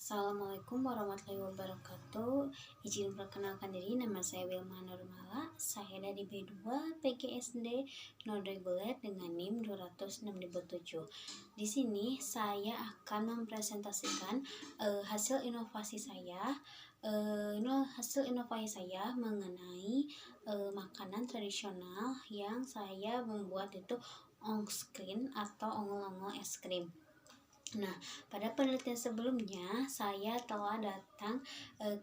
Assalamualaikum warahmatullahi wabarakatuh. Izin perkenalkan diri, nama saya Wilma Nurmala. Saya dari B2 PGSD non reguler dengan NIM 206.007. Di sini saya akan mempresentasikan hasil inovasi saya. Hasil inovasi saya mengenai makanan tradisional yang saya membuat itu ongskrin atau ongol-ongol es krim. Nah, pada penelitian sebelumnya saya telah datang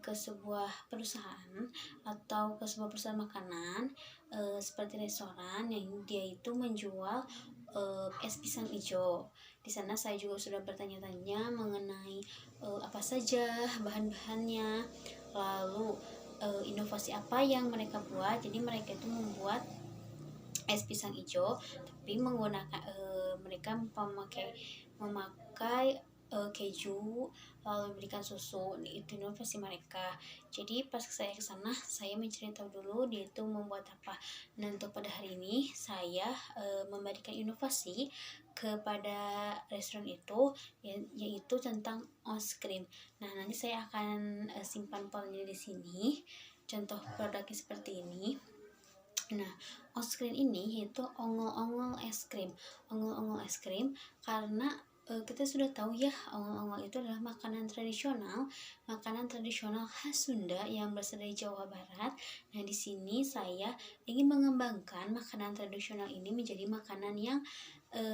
ke sebuah perusahaan atau ke sebuah perusahaan makanan seperti restoran yang dia itu menjual es pisang hijau. Di sana saya juga sudah bertanya-tanya mengenai apa saja bahan-bahannya, lalu inovasi apa yang mereka buat. Jadi mereka itu membuat es pisang hijau tapi menggunakan mereka memakai keju, lalu berikan susu. Itu inovasi mereka. Jadi pas saya ke sana saya mencari tahu dulu dia itu membuat apa. Nah, untuk pada hari ini saya memberikan inovasi kepada restoran itu yaitu tentang ice cream. Nah, nanti saya akan simpan polanya di sini. Contoh produknya seperti ini. Nah, ice cream ini yaitu ongol-ongol es krim. Ongol-ongol es krim karena kita sudah tahu ya, ongol-ongol itu adalah makanan tradisional khas Sunda yang berasal dari Jawa Barat. Nah, di sini saya ingin mengembangkan makanan tradisional ini menjadi makanan yang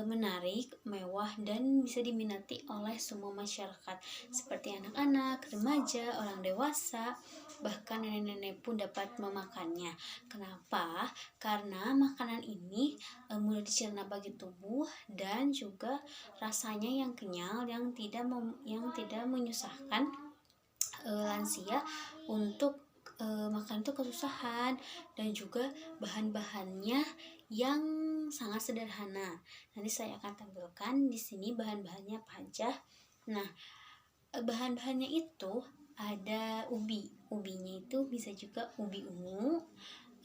menarik, mewah, dan bisa diminati oleh semua masyarakat seperti anak-anak, remaja, orang dewasa, bahkan nenek-nenek pun dapat memakannya. Kenapa? Karena makanan ini mudah dicerna bagi tubuh dan juga rasanya yang kenyal, yang tidak menyusahkan lansia untuk makan itu kesusahan, dan juga bahan-bahannya yang sangat sederhana. Nanti saya akan tampilkan di sini bahan-bahannya apa aja. Nah, bahan-bahannya itu ada ubinya itu bisa juga ubi ungu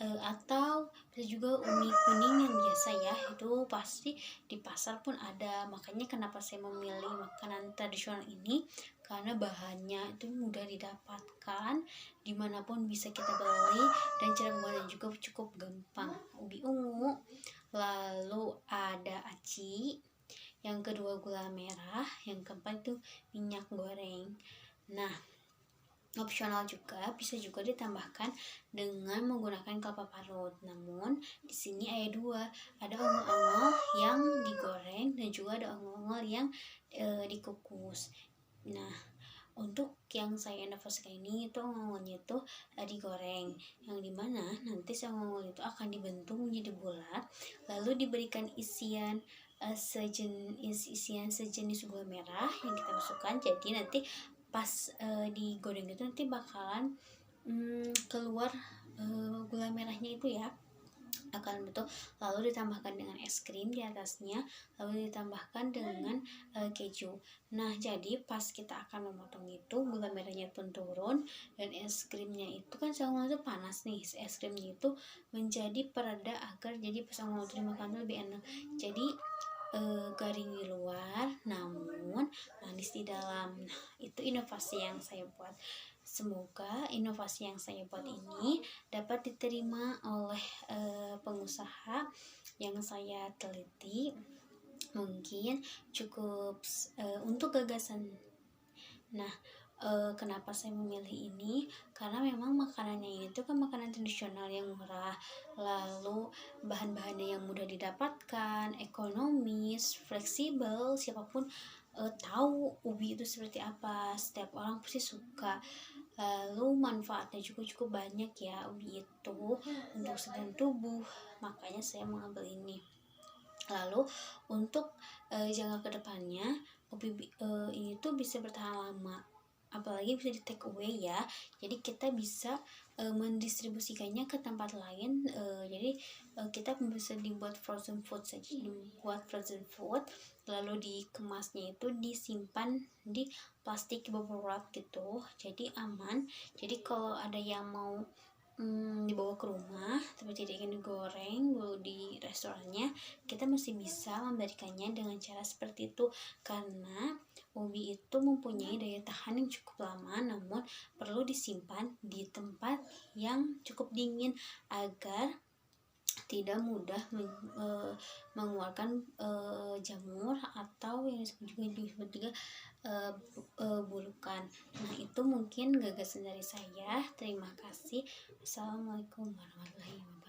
atau bisa juga ubi kuning yang biasa ya, itu pasti di pasar pun ada. Makanya kenapa saya memilih makanan tradisional ini, karena bahannya itu mudah didapatkan, dimanapun bisa kita beli, dan cara pembuatan juga cukup gampang. Ubi ungu, lalu ada aci, yang kedua gula merah, yang keempat itu minyak goreng. Nah, opsional juga bisa juga ditambahkan dengan menggunakan kelapa parut. Namun di sini ada dua, ada ongol-ongol yang digoreng dan juga ada ongol-ongol yang dikukus. Nah, untuk yang saya inovasikan ini itu ongol-ongolnya itu digoreng, yang dimana nanti si ongol itu akan dibentuk menjadi bulat, lalu diberikan isian sejenis gula merah yang kita masukkan. Jadi nanti pas digoreng itu nanti bakalan keluar gula merahnya itu ya, akan betul. Lalu ditambahkan dengan es krim di atasnya, lalu ditambahkan dengan keju. Nah, jadi pas kita akan memotong itu gula merahnya pun turun, dan es krimnya itu kan sama itu panas nih, es krimnya itu menjadi pereda agar jadi pas mau dimakan lebih enak. Jadi garing di luar namun manis di dalam. Nah, itu inovasi yang saya buat. Semoga inovasi yang saya buat ini dapat diterima oleh pengusaha yang saya teliti. Mungkin cukup untuk gagasan. Nah, kenapa saya memilih ini? Karena memang makanannya itu kan makanan tradisional yang murah, lalu bahan-bahannya yang mudah didapatkan, ekonomis, fleksibel. Siapapun tahu ubi itu seperti apa, setiap orang pasti suka. Lalu manfaatnya juga cukup banyak ya ubi itu untuk kesehatan tubuh. Makanya saya mengambil ini. Lalu untuk jangka kedepannya ubi ini tuh bisa bertahan lama, apalagi bisa di take away ya. Jadi kita bisa mendistribusikannya ke tempat lain. Jadi kita bisa dibuat frozen food saja, dibuat frozen food, lalu dikemasnya itu disimpan di plastik bubble wrap gitu, jadi aman. Jadi kalau ada yang mau dibawa ke rumah tapi tidak ingin digoreng dulu di restorannya, kita masih bisa memberikannya dengan cara seperti itu, karena ubi itu mempunyai daya tahan yang cukup lama, namun perlu disimpan di tempat yang cukup dingin agar tidak mudah mengeluarkan jamur atau yang disebut juga bulukan. Nah, itu mungkin gagasan dari saya. Terima kasih. Assalamualaikum warahmatullahi wabarakatuh.